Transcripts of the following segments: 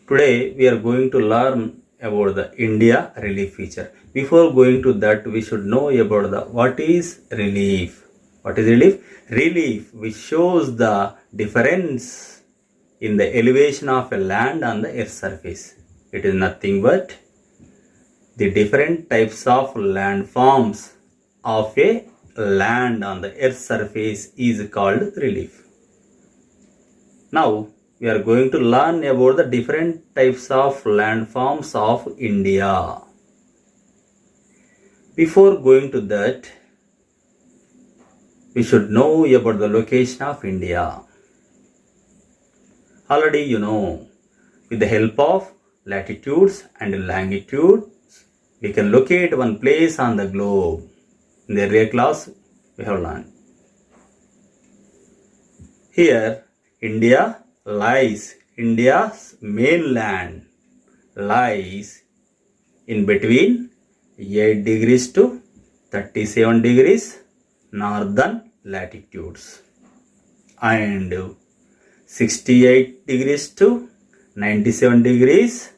Today we are going to learn about the India relief feature. Before going to that, we should know about the what is relief. What is relief? Relief which shows the difference in the elevation of a land on the earth's surface. It is nothing but the different types of landforms of a land on the earth's surface is called relief. Now we are going to learn about the different types of landforms of India. Before going to that, we should know about the location of India. Already you know, with the help of latitudes and longitudes, we can locate one place on the globe. In the earlier class, we have learned. Here, India's mainland lies in between 8 degrees to 37 degrees northern latitudes and 68 degrees to 97 degrees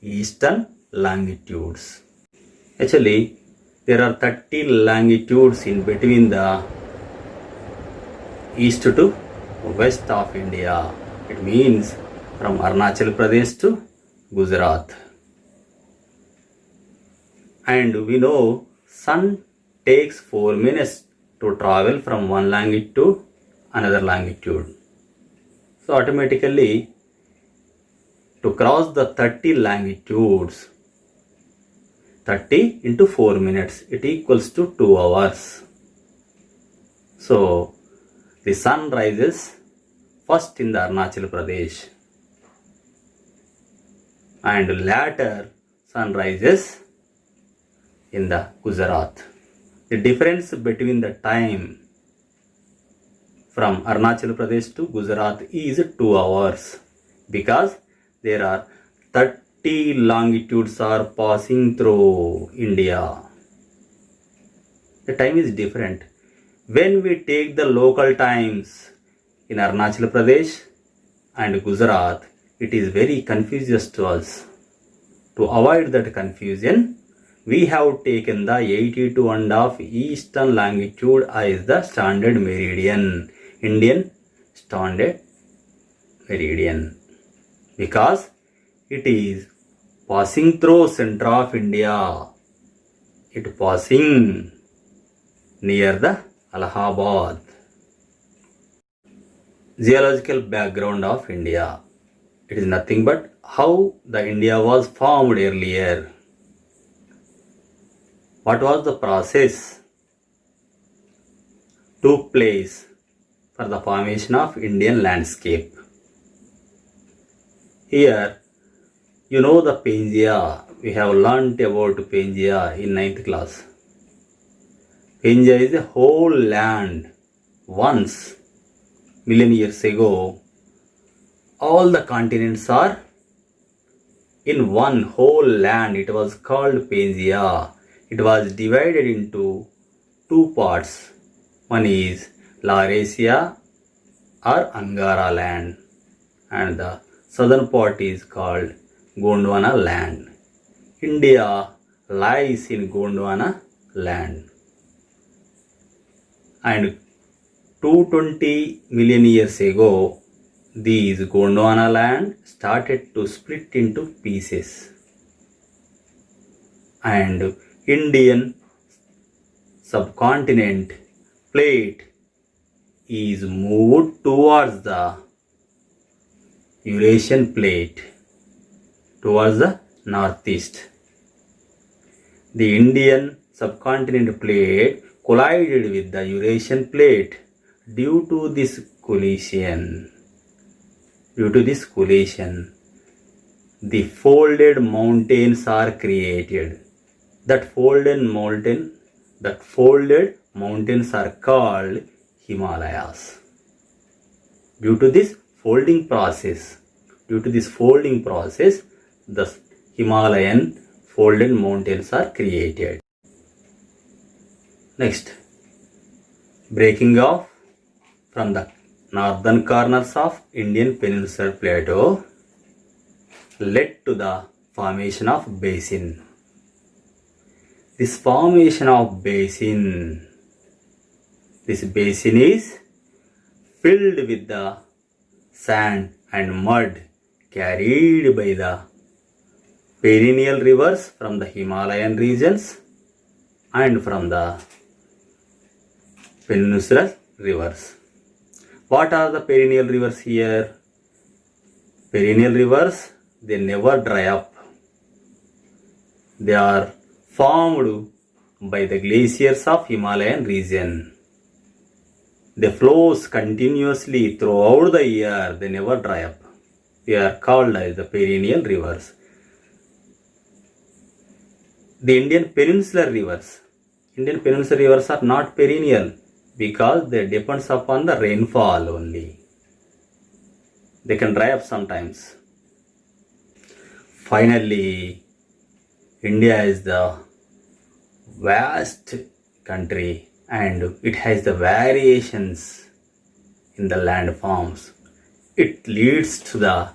eastern longitudes. Actually, there are 30 longitudes in between the east to west of India. It means from Arunachal Pradesh to Gujarat. And we know sun takes 4 minutes to travel from one longitude to another longitude. So automatically to cross the 30 longitudes, 30 into 4 minutes, it equals to 2 hours. So the sun rises first in the Arunachal Pradesh and later sun rises in the Gujarat. The difference between the time from Arunachal Pradesh to Gujarat is 2 hours because there are 30 longitudes are passing through India. The time is different. When we take the local times in Arunachal Pradesh and Gujarat, it is very confusing to us. To avoid that confusion, we have taken the 82.5 eastern longitude as the standard meridian, Indian standard meridian, because it is passing through center of India. It passing near the Allahabad. Geological background of India. It is nothing but how the India was formed earlier. What was the process took place for the formation of Indian landscape? Here, you know the Pangaea. We have learnt about Pangaea in 9th class. Pangaea is a whole land. Once, million years ago, all the continents are in one whole land. It was called Pangaea. It was divided into two parts. One is Laurasia or Angara land and the southern part is called Gondwana land. India lies in Gondwana land. And 220 million years ago, these Gondwana land started to split into pieces. And Indian subcontinent plate is moved towards the Eurasian plate, towards the northeast. The Indian subcontinent plate collided with the Eurasian plate. Due to this collision, the folded mountains are created. That folded mountains are called Himalayas. Due to this folding process, the Himalayan folded mountains are created. Next, breaking off from the northern corners of Indian Peninsular Plateau led to the formation of basin. This formation of basin, this basin is filled with the sand and mud carried by the perennial rivers from the Himalayan regions and from the peninsular rivers. What are the perennial rivers here? Perennial rivers, they never dry up. They are formed by the glaciers of Himalayan region. They flows continuously throughout the year. They never dry up. They are called as the perennial rivers. The Indian peninsular rivers are not perennial because they depends upon the rainfall only. They can dry up sometimes. Finally, India is the vast country and it has the variations in the landforms. It leads to the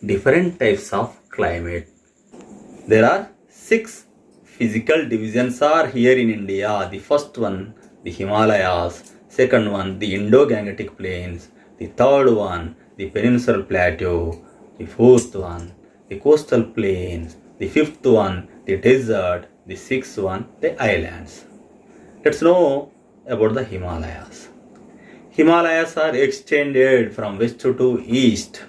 different types of climate. There are 6 physical divisions are here in India. The first one, the Himalayas. Second one, the Indo-Gangetic Plains. The third one, the Peninsular Plateau. The fourth one, the coastal plains. The fifth one, the desert. The sixth one, the islands. Let's know about the Himalayas. Himalayas are extended from west to east.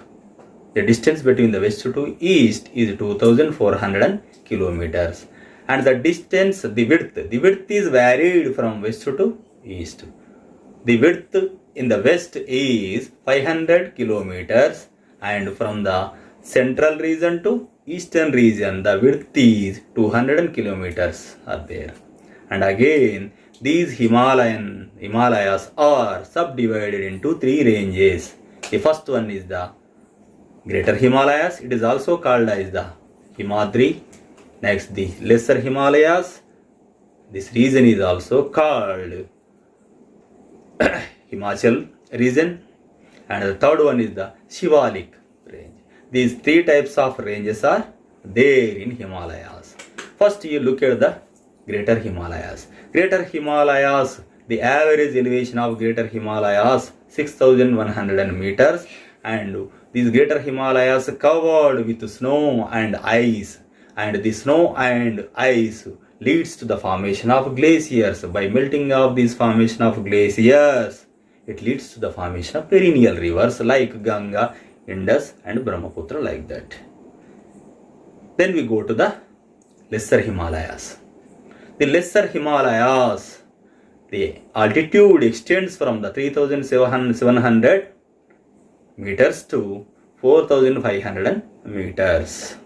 The distance between the west to east is 2400 kilometers. And the distance, the width is varied from west to east. The width in the west is 500 kilometers and from the central region to eastern region the width is 200 kilometers are there. And again these Himalayas are subdivided into 3 ranges. The first one is the Greater Himalayas. It is also called as the Himadri. Next, the Lesser Himalayas. This region is also called Himachal region. And the third one is the Shivalik range. These 3 types of ranges are there in Himalayas. First, you look at the Greater Himalayas. Greater Himalayas, the average elevation of Greater Himalayas 6,100 meters, and these Greater Himalayas covered with snow and ice, and the snow and ice leads to the formation of glaciers. By melting of this formation of glaciers, it leads to the formation of perennial rivers like Ganga, Indus and Brahmaputra, like that. Then we go to the Lesser Himalayas. The Lesser Himalayas, the altitude extends from the 3,700 meters to 4,500 meters.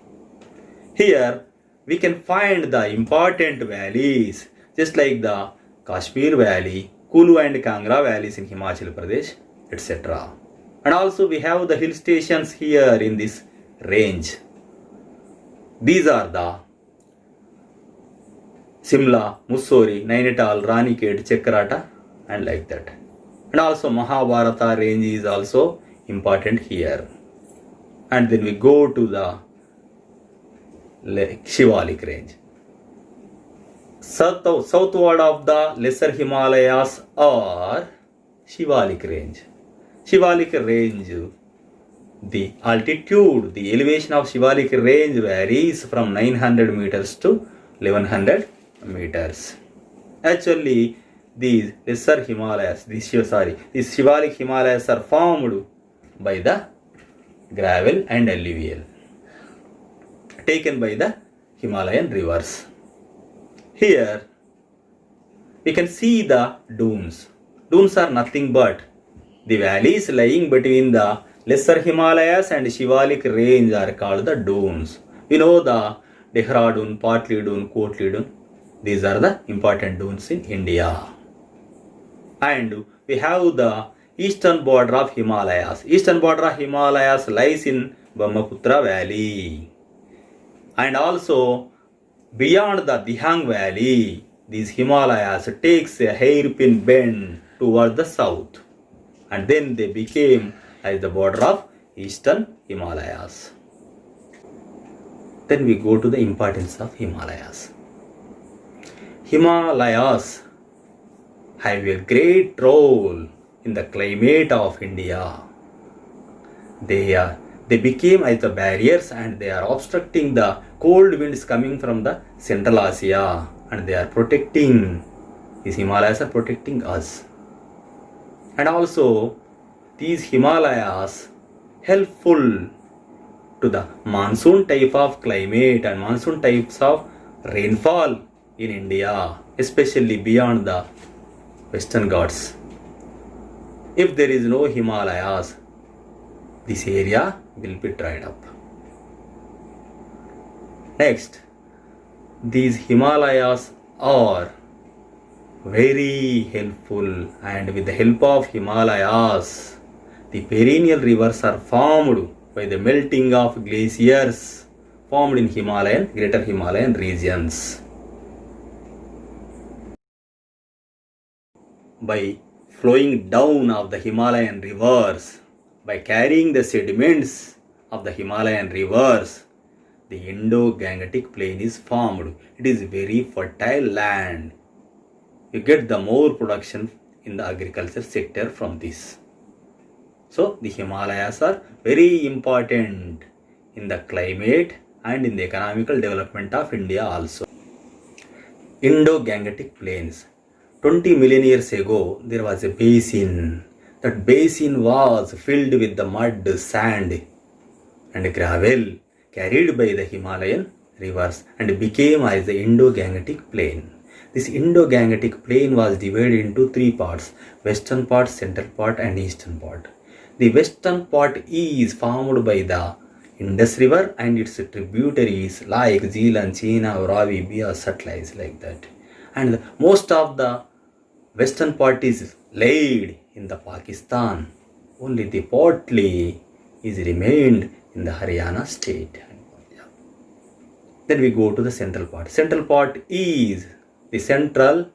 Here we can find the important valleys just like the Kashmir Valley, Kulu and Kangra valleys in Himachal Pradesh, etc. And also we have the hill stations here in this range. These are the Simla, Mussoorie, Nainital, Ranikhet, Chakrata and like that. And also Mahabharata range is also important here. And then we go to the Shivalik range. Southward of the Lesser Himalayas are Shivalik range. Shivalik range, the altitude, the elevation of Shivalik range varies from 900 meters to 1100 meters. Actually, these Lesser Himalayas, these Shivalik Himalayas are formed by the gravel and alluvial taken by the Himalayan rivers. Here we can see the dunes. Dunes are nothing but the valleys lying between the Lesser Himalayas and Shivalik range are called the dunes. We know the Dehradun, Patli Dune, Kotli Dune. These are the important dunes in India. And we have the eastern border of Himalayas. Eastern border of Himalayas lies in Brahmaputra Valley. And also beyond the Dihang Valley, these Himalayas takes a hairpin bend toward the south. And then they became as the border of eastern Himalayas. Then we go to the importance of Himalayas. Himalayas have a great role in the climate of India. They became as the barriers and they are obstructing the cold winds coming from the Central Asia, and they are protecting, these Himalayas are protecting us. And also these Himalayas helpful to the monsoon type of climate and monsoon types of rainfall in India, especially beyond the Western Ghats. If there is no Himalayas, this area will be dried up. Next, these Himalayas are very helpful, and with the help of Himalayas, the perennial rivers are formed by the melting of glaciers formed in greater Himalayan regions. By flowing down of the Himalayan rivers, by carrying the sediments of the Himalayan rivers, the Indo-Gangetic plain is formed. It is very fertile land. You get the more production in the agriculture sector from this. So the Himalayas are very important in the climate and in the economical development of India also. Indo-Gangetic plains. 20 million years ago, there was a basin. That basin was filled with the mud, sand and gravel carried by the Himalayan rivers and became as the Indo-Gangetic plain. This Indo-Gangetic plain was divided into three parts: western part, central part and eastern part. The western part is formed by the Indus River and its tributaries like Jhelum, Chenab, Ravi, Beas, Satluj, like that. And most of the western part is laid in the Pakistan. Only the partly is remained in the Haryana state. Then we go to the central part. Central part is the central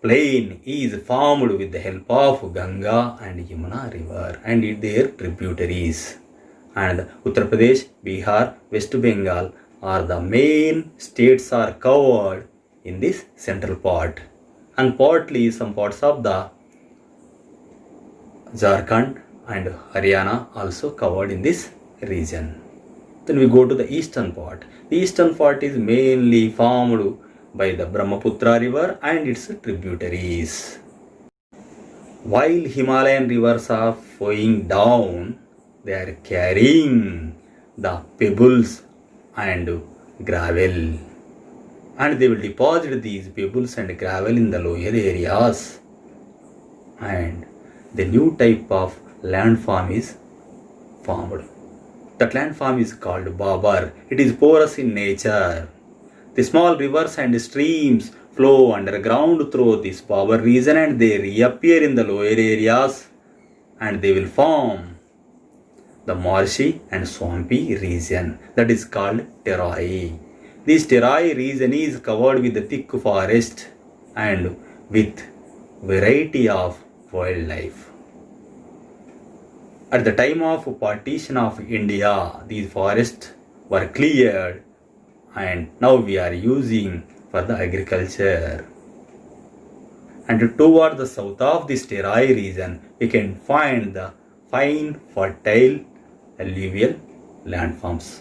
plain is formed with the help of Ganga and Yamuna river and their tributaries. And Uttar Pradesh, Bihar, West Bengal are the main states are covered in this central part. And partly some parts of the Jharkhand and Haryana also covered in this region. Then we go to the eastern part. The eastern part is mainly formed by the Brahmaputra river and its tributaries. While Himalayan rivers are flowing down, they are carrying the pebbles and gravel, and they will deposit these pebbles and gravel in the lower areas, and the new type of landform is formed. That landform is called Babar. It is porous in nature. The small rivers and streams flow underground through this Babar region and they reappear in the lower areas and they will form the marshy and swampy region that is called Terai. This Terai region is covered with the thick forest and with variety of wildlife. At the time of partition of India, these forests were cleared and now we are using for the agriculture. And toward the south of this Terai region, we can find the fine fertile alluvial landforms.